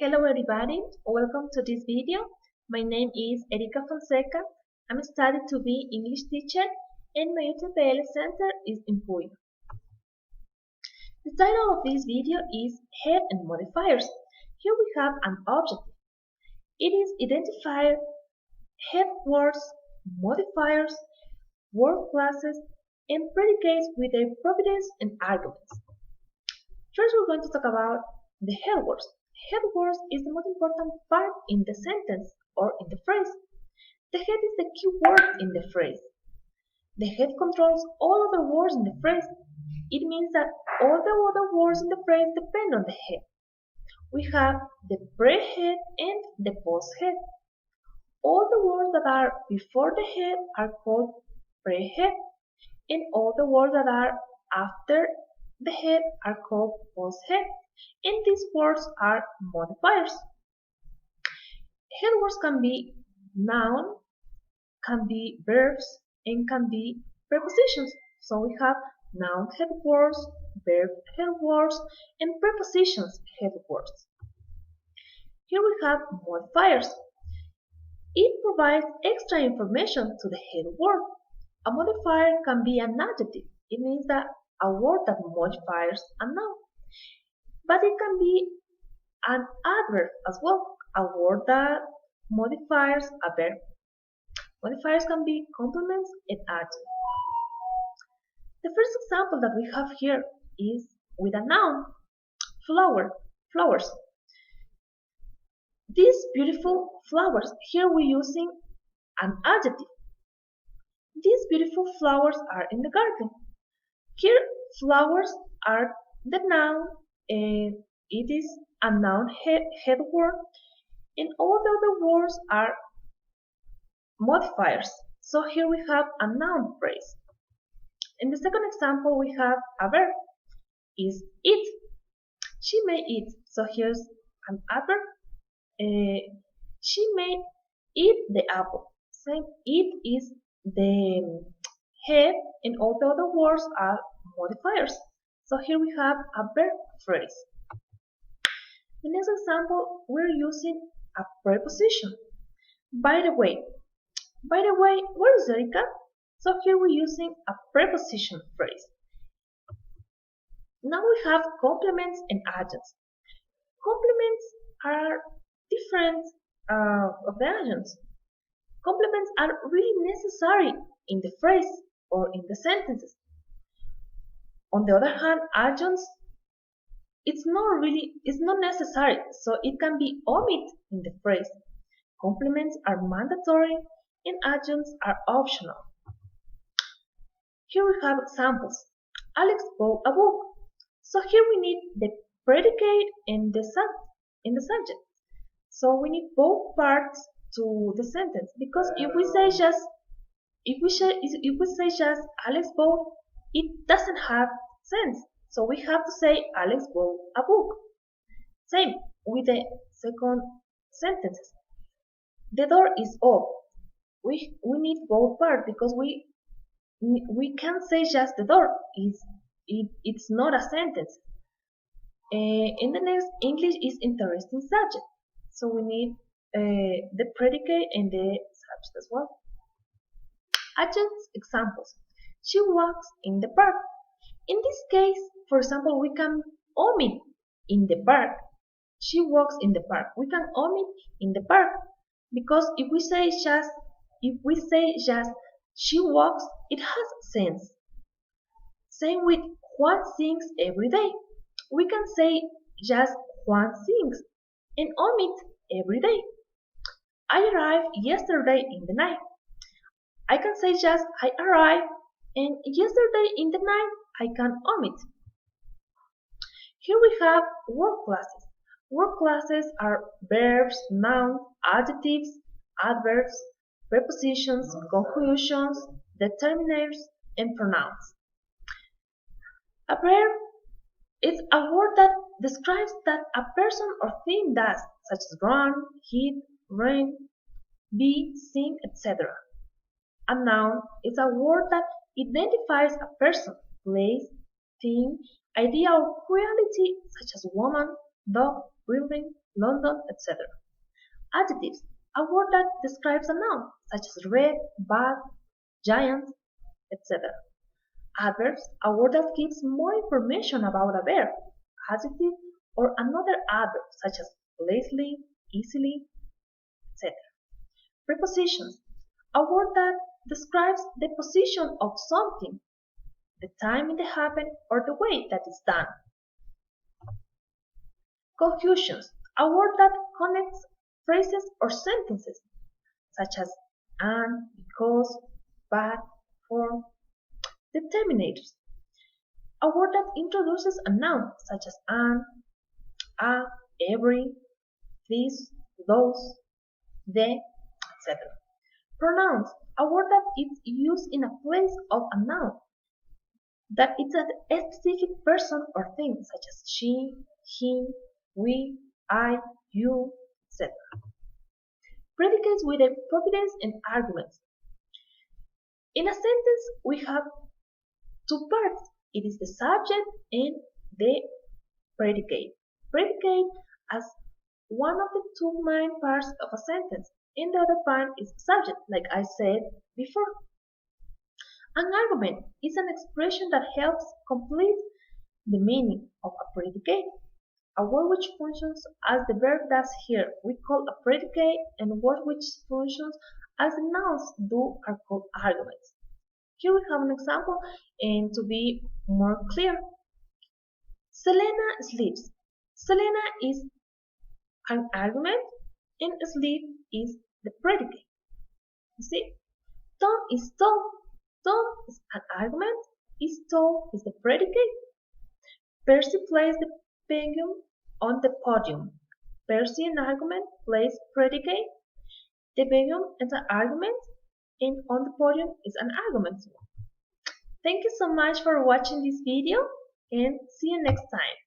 Hello everybody, welcome to this video. My name is Erika Fonseca. I'm studying to be English teacher and my UTPL center is in Puyo. The title of this video is Head and Modifiers. Here we have an objective. It is identify head words, modifiers, word classes, and predicates with their properties and arguments. First we're going to talk about the head words. Head words is the most important part in the sentence or in the phrase. The head is the key word in the phrase. The head controls all other words in the phrase. It means that all the other words in the phrase depend on the head. We have the pre-head and the post-head. All the words that are before the head are called pre-head, and all the words that are after the head are called post-head, and these words are modifiers. Head words can be noun, can be verbs, and can be prepositions. So we have noun head words, verb head words, and prepositions head words. Here we have modifiers. It provides extra information to the head word. A modifier can be an adjective. It means that a word that modifies a noun. But it can be an adverb as well, a word that modifies a verb. Modifiers can be complements and adjuncts. The first example that we have here is with a noun, flowers. These beautiful flowers, here we're using an adjective. These beautiful flowers are in the garden. Here, flowers are the noun, and it is a noun head word, and all the other words are modifiers. So here we have a noun phrase. In the second example, we have a verb, is eat. She may eat. So here's an adverb. She may eat the apple. Same, eat is the head, and all the other words are modifiers. So here we have a verb phrase. The next example, we're using a preposition. By the way, where is Erika? So here we're using a preposition phrase. Now we have complements and adjuncts. Complements are different of the adjuncts. Complements are really necessary in the phrase or in the sentences. On the other hand, adjuncts, it's not necessary, so it can be omitted in the phrase. Complements are mandatory and adjuncts are optional. Here we have examples. Alex bought a book. So here we need the predicate and the subject. So we need both parts to the sentence, because if we say just Alex bought, it doesn't have sense. So we have to say Alex bought a book. Same with the second sentences. The door is open. We need both parts, because we can't say just the door. It's not a sentence. In the next, English is interesting subject. So we need the predicate and the subject as well. Adjuncts examples. She walks in the park. In this case, for example, we can omit in the park. She walks in the park. We can omit in the park, because if we say just she walks, it has sense. Same with Juan sings every day. We can say just Juan sings and omit every day. I arrived yesterday in the night. I can say just I arrived, and yesterday in the night I can omit. Here we have word classes. Word classes are verbs, nouns, adjectives, adverbs, prepositions, conjunctions, determiners, and pronouns. A verb is a word that describes that a person or thing does, such as run, hit, rain, be, sing, etc. A noun is a word that identifies a person, place, thing, idea, or quality, such as woman, dog, building, London, etc. Adjectives, a word that describes a noun, such as red, bad, giant, etc. Adverbs, a word that gives more information about a verb, adjective, or another adverb, such as lazily, easily, etc. Prepositions, a word that describes the position of something, the time it happened, or the way that it's done. Confusions, a word that connects phrases or sentences, such as and, because, but, for. Determinators, a word that introduces a noun, such as an, a, every, this, those, the, etc. Pronouns, a word that is used in a place of a noun, that it's a specific person or thing, such as she, him, we, I, you, etc. Predicates with the providence and arguments. In a sentence, we have two parts. It is the subject and the predicate. Predicate as one of the two main parts of a sentence, and the other part is subject, like I said before. An argument is an expression that helps complete the meaning of a predicate. A word which functions as the verb does here we call a predicate, and words which functions as the nouns do are called arguments. Here we have an example, and to be more clear, Selena sleeps. Selena is an argument and sleep is the predicate. You see? Tom is tall. Tom is an argument. Is tall is the predicate. Percy plays the penguin on the podium. Percy an argument plays predicate. The penguin is an argument and on the podium is an argument. Thank you so much for watching this video and see you next time.